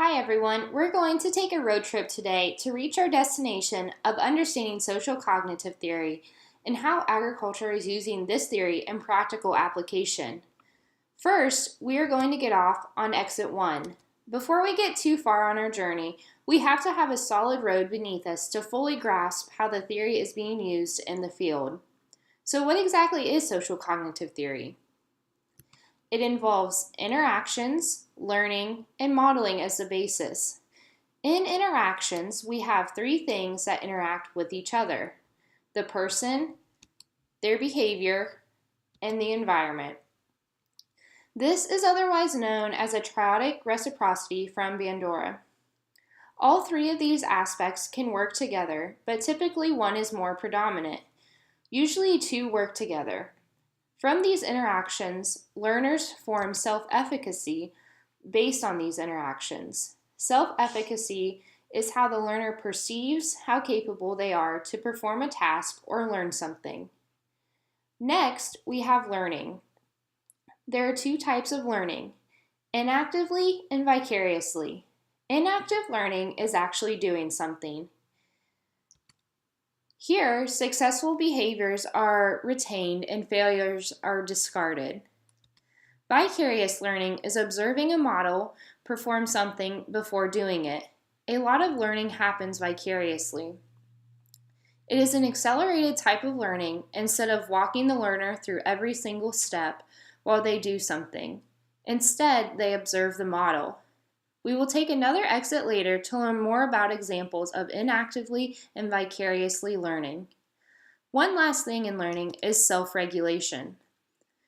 Hi everyone, we're going to take a road trip today to reach our destination of understanding social cognitive theory and how agriculture is using this theory in practical application. First, we are going to get off on exit 1. Before we get too far on our journey, we have to have a solid road beneath us to fully grasp how the theory is being used in the field. So what exactly is social cognitive theory? It involves interactions, learning, and modeling as the basis. In interactions, we have three things that interact with each other: the person, their behavior, and the environment. This is otherwise known as a triadic reciprocity from Bandura. All three of these aspects can work together, but typically one is more predominant. Usually two work together. From these interactions, learners form self-efficacy based on these interactions. Self-efficacy is how the learner perceives how capable they are to perform a task or learn something. Next, we have learning. There are two types of learning: inactively and vicariously. Inactive learning is actually doing something. Here, successful behaviors are retained and failures are discarded. Vicarious learning is observing a model perform something before doing it. A lot of learning happens vicariously. It is an accelerated type of learning instead of walking the learner through every single step while they do something. Instead, they observe the model. We will take another exit later to learn more about examples of inactively and vicariously learning. One last thing in learning is self-regulation.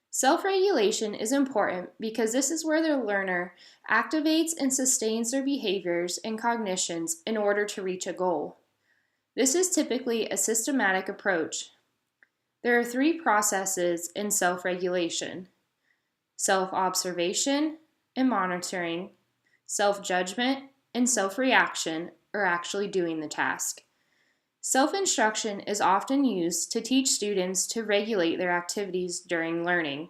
Self-regulation is important because this is where the learner activates and sustains their behaviors and cognitions in order to reach a goal. This is typically a systematic approach. There are three processes in self-regulation: self-observation and monitoring, self-judgment, and self-reaction, or actually doing the task. Self-instruction is often used to teach students to regulate their activities during learning.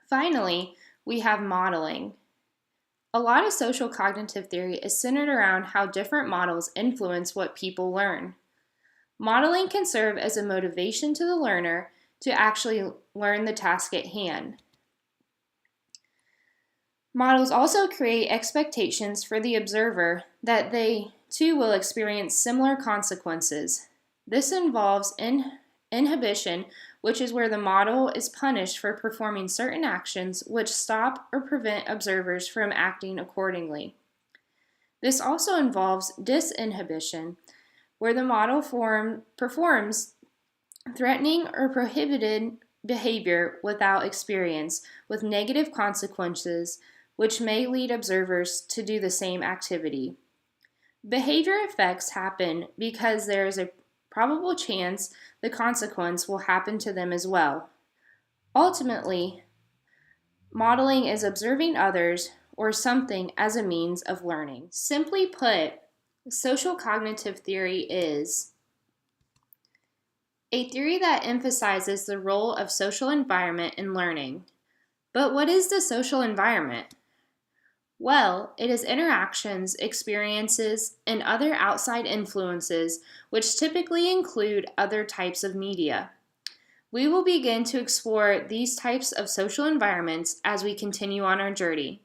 Finally, we have modeling. A lot of social cognitive theory is centered around how different models influence what people learn. Modeling can serve as a motivation to the learner to actually learn the task at hand. Models also create expectations for the observer that they too will experience similar consequences. This involves inhibition, which is where the model is punished for performing certain actions which stop or prevent observers from acting accordingly. This also involves disinhibition, where the model performs threatening or prohibited behavior without experience, with negative consequences which may lead observers to do the same activity. Behavior effects happen because there is a probable chance the consequence will happen to them as well. Ultimately, modeling is observing others or something as a means of learning. Simply put, social cognitive theory is a theory that emphasizes the role of social environment in learning. But what is the social environment? Well, it is interactions, experiences, and other outside influences, which typically include other types of media. We will begin to explore these types of social environments as we continue on our journey.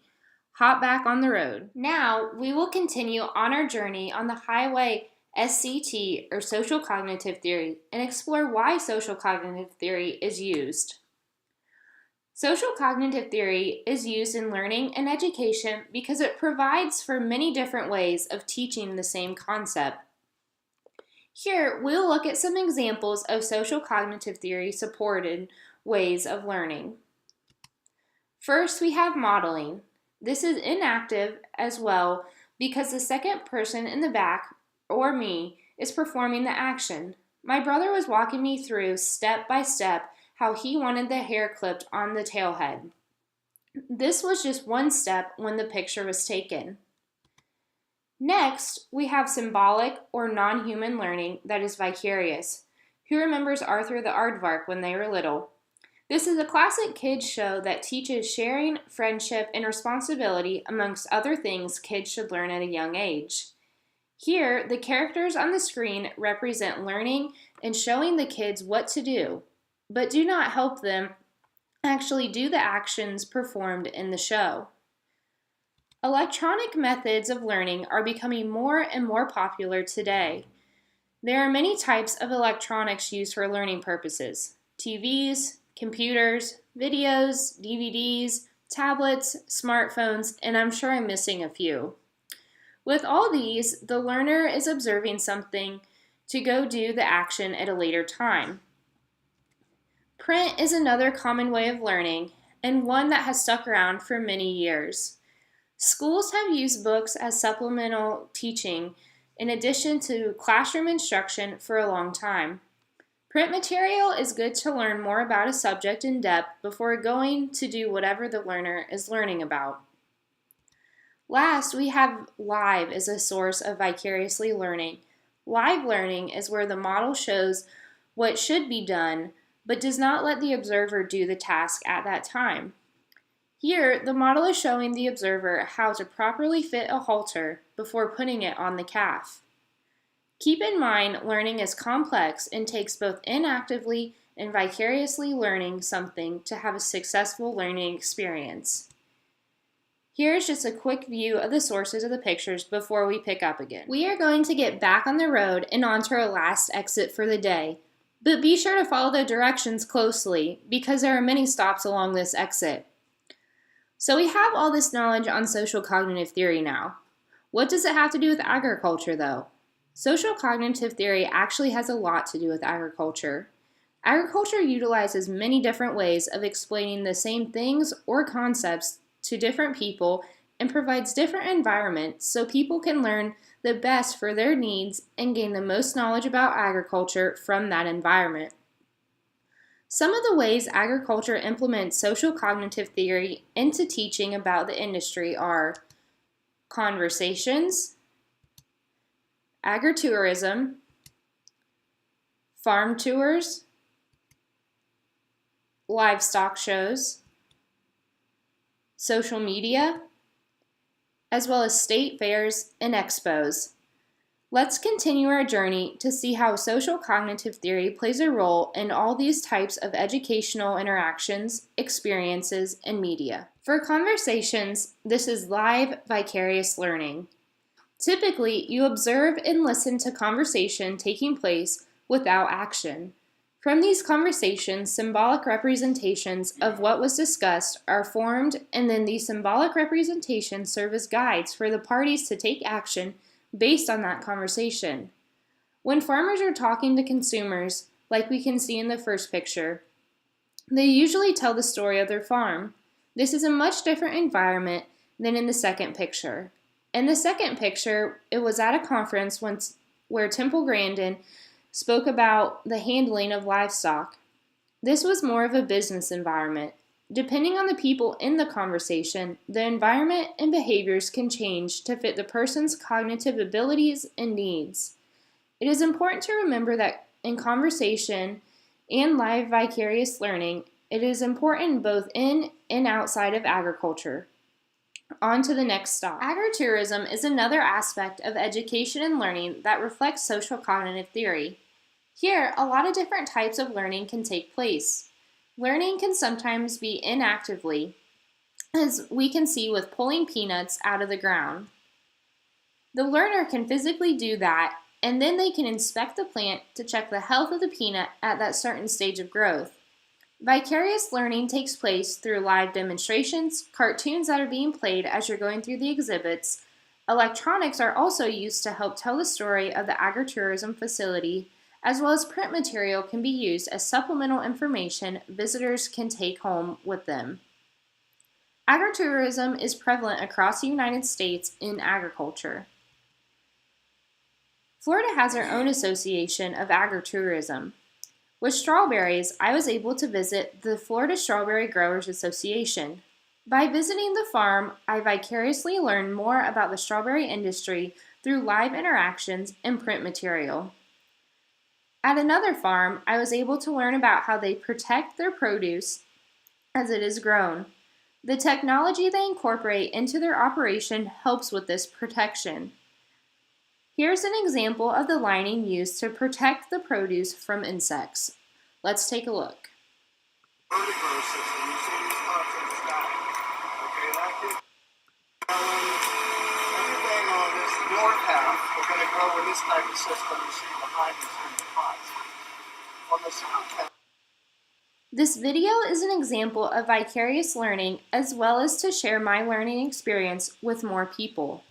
Hop back on the road. Now, we will continue on our journey on the highway SCT, or social cognitive theory, and explore why social cognitive theory is used. Social cognitive theory is used in learning and education because it provides for many different ways of teaching the same concept. Here, we'll look at some examples of social cognitive theory supported ways of learning. First, we have modeling. This is inactive as well because the second person in the back, or me, is performing the action. My brother was walking me through step by step how he wanted the hair clipped on the tailhead. This was just one step when the picture was taken. Next, we have symbolic or non-human learning that is vicarious. Who remembers Arthur the Aardvark when they were little? This is a classic kids show that teaches sharing, friendship, and responsibility amongst other things kids should learn at a young age. Here, the characters on the screen represent learning and showing the kids what to do, but do not help them actually do the actions performed in the show. Electronic methods of learning are becoming more and more popular today. There are many types of electronics used for learning purposes: TVs, computers, videos, DVDs, tablets, smartphones, and I'm sure I'm missing a few. With all these, the learner is observing something to go do the action at a later time. Print is another common way of learning, and one that has stuck around for many years. Schools have used books as supplemental teaching in addition to classroom instruction for a long time. Print material is good to learn more about a subject in depth before going to do whatever the learner is learning about. Last, we have live as a source of vicariously learning. Live learning is where the model shows what should be done, but does not let the observer do the task at that time. Here, the model is showing the observer how to properly fit a halter before putting it on the calf. Keep in mind, learning is complex and takes both inactively and vicariously learning something to have a successful learning experience. Here's just a quick view of the sources of the pictures before we pick up again. We are going to get back on the road and onto our last exit for the day, but be sure to follow the directions closely because there are many stops along this exit. So we have all this knowledge on social cognitive theory now. What does it have to do with agriculture, though? Social cognitive theory actually has a lot to do with agriculture. Agriculture utilizes many different ways of explaining the same things or concepts to different people and provides different environments so people can learn the best for their needs and gain the most knowledge about agriculture from that environment. Some of the ways agriculture implements social cognitive theory into teaching about the industry are conversations, agritourism, farm tours, livestock shows, social media, as well as state fairs and expos. Let's continue our journey to see how social cognitive theory plays a role in all these types of educational interactions, experiences, and media. For conversations, this is live vicarious learning. Typically, you observe and listen to conversation taking place without action. From these conversations, symbolic representations of what was discussed are formed, and then these symbolic representations serve as guides for the parties to take action based on that conversation. When farmers are talking to consumers, like we can see in the first picture, they usually tell the story of their farm. This is a much different environment than in the second picture. In the second picture, it was at a conference where Temple Grandin spoke about the handling of livestock. This was more of a business environment. Depending on the people in the conversation, the environment and behaviors can change to fit the person's cognitive abilities and needs. It is important to remember that in conversation and live vicarious learning, it is important both in and outside of agriculture. On to the next stop. Agritourism is another aspect of education and learning that reflects social cognitive theory. Here, a lot of different types of learning can take place. Learning can sometimes be inactively, as we can see with pulling peanuts out of the ground. The learner can physically do that, and then they can inspect the plant to check the health of the peanut at that certain stage of growth. Vicarious learning takes place through live demonstrations, cartoons that are being played as you're going through the exhibits. Electronics are also used to help tell the story of the agritourism facility, as well as print material can be used as supplemental information visitors can take home with them. Agritourism is prevalent across the United States in agriculture. Florida has their own association of agritourism. With strawberries, I was able to visit the Florida Strawberry Growers Association. By visiting the farm, I vicariously learned more about the strawberry industry through live interactions and print material. At another farm, I was able to learn about how they protect their produce as it is grown. The technology they incorporate into their operation helps with this protection. Here's an example of the lining used to protect the produce from insects. Let's take a look. Vertical system, you see these parts in the sky. Okay, that gives everything on this north half, we're going to grow in this type of system you see behind us in the pots. On the south half. This video is an example of vicarious learning as well as to share my learning experience with more people.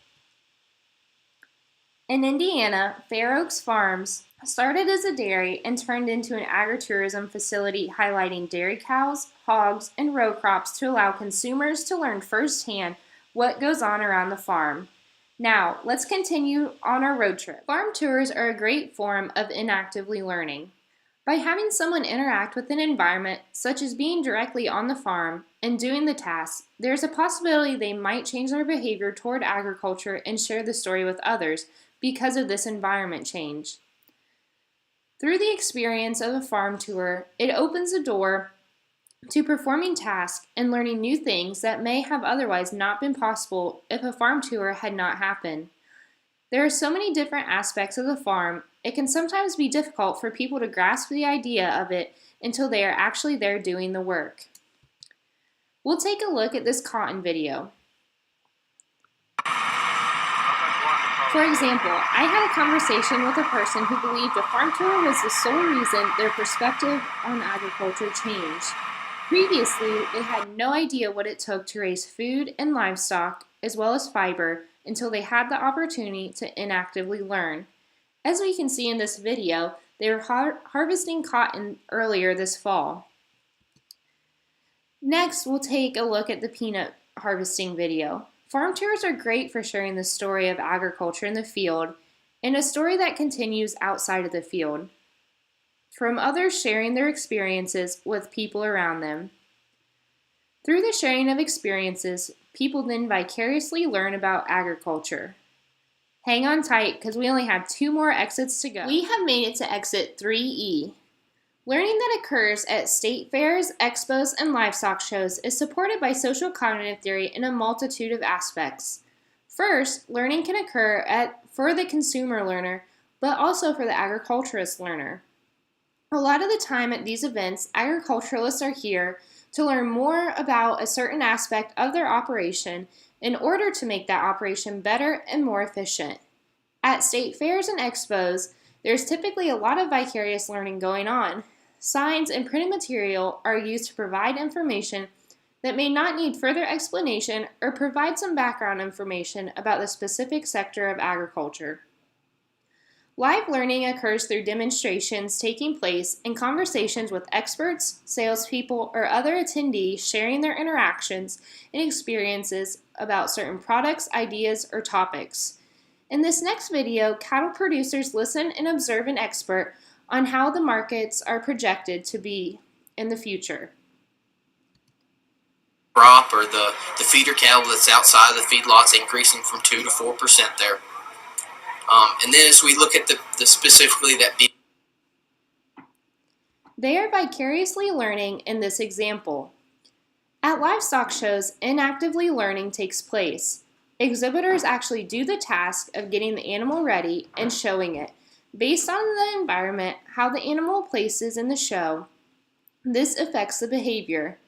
In Indiana, Fair Oaks Farms started as a dairy and turned into an agritourism facility highlighting dairy cows, hogs, and row crops to allow consumers to learn firsthand what goes on around the farm. Now, let's continue on our road trip. Farm tours are a great form of inactively learning. By having someone interact with an environment, such as being directly on the farm and doing the tasks, there's a possibility they might change their behavior toward agriculture and share the story with others because of this environment change. Through the experience of a farm tour, it opens a door to performing tasks and learning new things that may have otherwise not been possible if a farm tour had not happened. There are so many different aspects of the farm, it can sometimes be difficult for people to grasp the idea of it until they are actually there doing the work. We'll take a look at this cotton video. For example, I had a conversation with a person who believed a farm tour was the sole reason their perspective on agriculture changed. Previously, they had no idea what it took to raise food and livestock, as well as fiber, until they had the opportunity to inactively learn. As we can see in this video, they were harvesting cotton earlier this fall. Next, we'll take a look at the peanut harvesting video. Farm tours are great for sharing the story of agriculture in the field and a story that continues outside of the field, from others sharing their experiences with people around them. Through the sharing of experiences, people then vicariously learn about agriculture. Hang on tight because we only have 2 more exits to go. We have made it to exit 3E. Learning that occurs at state fairs, expos, and livestock shows is supported by social cognitive theory in a multitude of aspects. First, learning can occur for the consumer learner, but also for the agriculturist learner. A lot of the time at these events, agriculturalists are here to learn more about a certain aspect of their operation in order to make that operation better and more efficient. At state fairs and expos, there's typically a lot of vicarious learning going on. Signs and printed material are used to provide information that may not need further explanation or provide some background information about the specific sector of agriculture. Live learning occurs through demonstrations taking place and conversations with experts, salespeople, or other attendees sharing their interactions and experiences about certain products, ideas, or topics. In this next video, cattle producers listen and observe an expert on how the markets are projected to be in the future. Crop or the feeder cattle that's outside of the feedlots increasing from 2 to 4% there. And then as we look at the specifically that beef. They are vicariously learning in this example. At livestock shows, inactively learning takes place. Exhibitors actually do the task of getting the animal ready and showing it. Based on the environment, how the animal places in the show, this affects the behavior.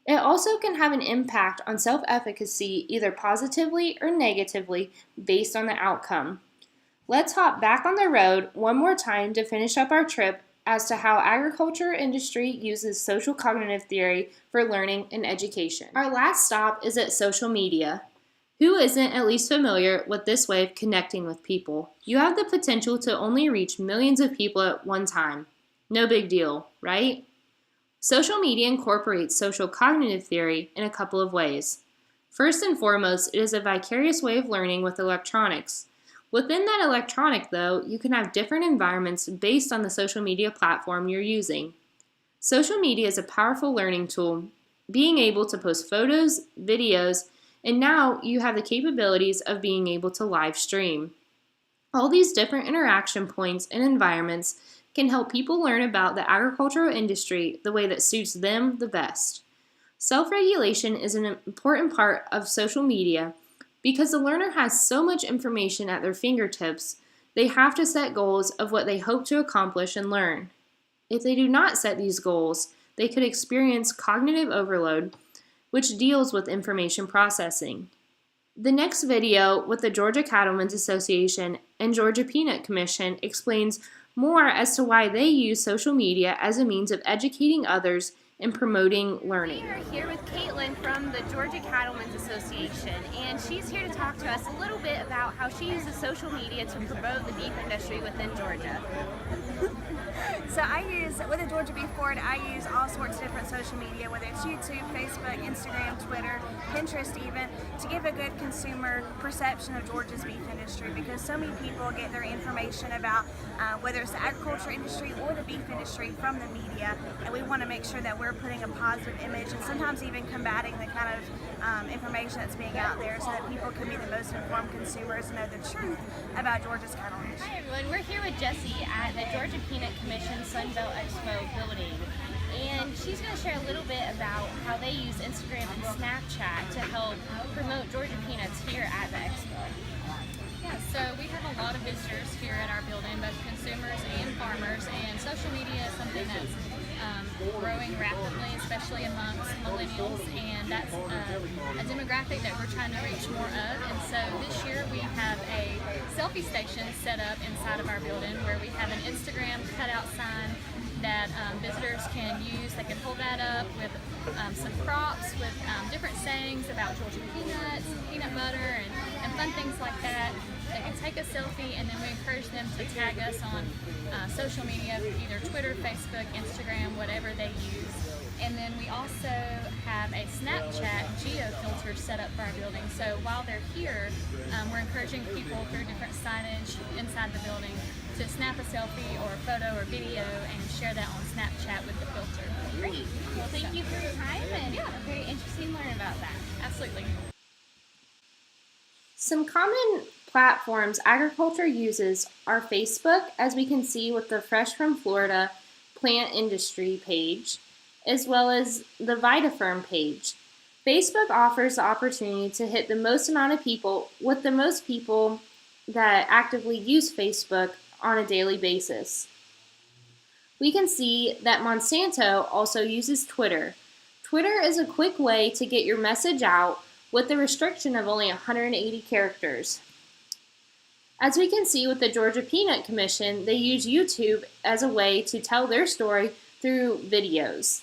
It also can have an impact on self-efficacy either positively or negatively based on the outcome. Let's hop back on the road one more time to finish up our trip as to how agriculture industry uses social cognitive theory for learning and education. Our last stop is at social media. Who isn't at least familiar with this way of connecting with people? You have the potential to only reach millions of people at one time. No big deal, right? Social media incorporates social cognitive theory in a couple of ways. First and foremost, it is a vicarious way of learning with electronics. Within that electronic, though, you can have different environments based on the social media platform you're using. Social media is a powerful learning tool, being able to post photos, videos, and now you have the capabilities of being able to live stream. All these different interaction points and environments can help people learn about the agricultural industry the way that suits them the best. Self-regulation is an important part of social media because the learner has so much information at their fingertips, they have to set goals of what they hope to accomplish and learn. If they do not set these goals, they could experience cognitive overload, which deals with information processing. The next video with the Georgia Cattlemen's Association and Georgia Peanut Commission explains more as to why they use social media as a means of educating others and promoting learning. We are here with Caitlin from the Georgia Cattlemen's Association, and she's here to talk to us a little bit about how she uses social media to promote the beef industry within Georgia. So with the Georgia Beef Board, I use all sorts of different social media, whether it's YouTube, Facebook, Instagram, Twitter, Pinterest even, to give a good consumer perception of Georgia's beef industry, because so many people get their information about whether it's the agriculture industry or the beef industry from the media, and we want to make sure that we're putting a positive image and sometimes even combating the kind of information that's being out there so that people can be the most informed consumers and know the truth about Georgia's cattle industry. Hi everyone, we're here with Jessie at the Georgia Peanut Commission Sunbelt Expo building, and she's going to share a little bit about how they use Instagram and Snapchat to help promote Georgia peanuts here at the expo. Yeah, so we have a lot of visitors here at our building, both consumers and farmers, and social media is something that's growing rapidly, especially amongst millennials, and that's a demographic that we're trying to reach more of. And so this year we have a selfie station set up inside of our building where we have an Instagram cutout sign that visitors can use. They can hold that up with some props with different sayings about Georgia peanuts, peanut butter, and fun things like that. They can take a selfie, and then we encourage them to tag us on social media, either Twitter, Facebook, Instagram, whatever they use. And then we also have a Snapchat geo filter set up for our building. So while they're here, we're encouraging people through different signage inside the building to snap a selfie or a photo or video and share that on Snapchat with the filter. Great. Well, thank you for your time, and very interesting to learn about that. Absolutely. Some common platforms agriculture uses are Facebook, as we can see with the Fresh from Florida plant industry page, as well as the VitaFirm page. Facebook offers the opportunity to hit the most amount of people with the most people that actively use Facebook on a daily basis. We can see that Monsanto also uses Twitter. Twitter is a quick way to get your message out with the restriction of only 180 characters. As we can see with the Georgia Peanut Commission, they use YouTube as a way to tell their story through videos.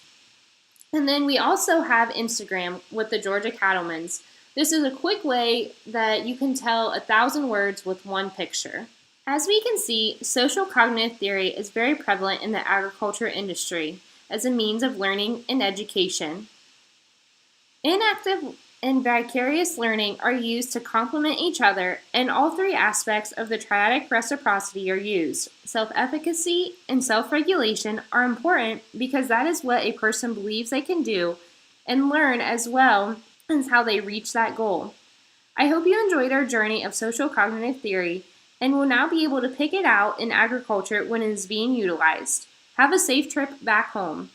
And then we also have Instagram with the Georgia Cattlemen's. This is a quick way that you can tell 1,000 words with one picture. As we can see, social cognitive theory is very prevalent in the agriculture industry as a means of learning and education. Inactive and vicarious learning are used to complement each other, and all three aspects of the triadic reciprocity are used. Self-efficacy and self-regulation are important because that is what a person believes they can do and learn, as well as how they reach that goal. I hope you enjoyed our journey of social cognitive theory and will now be able to pick it out in agriculture when it is being utilized. Have a safe trip back home.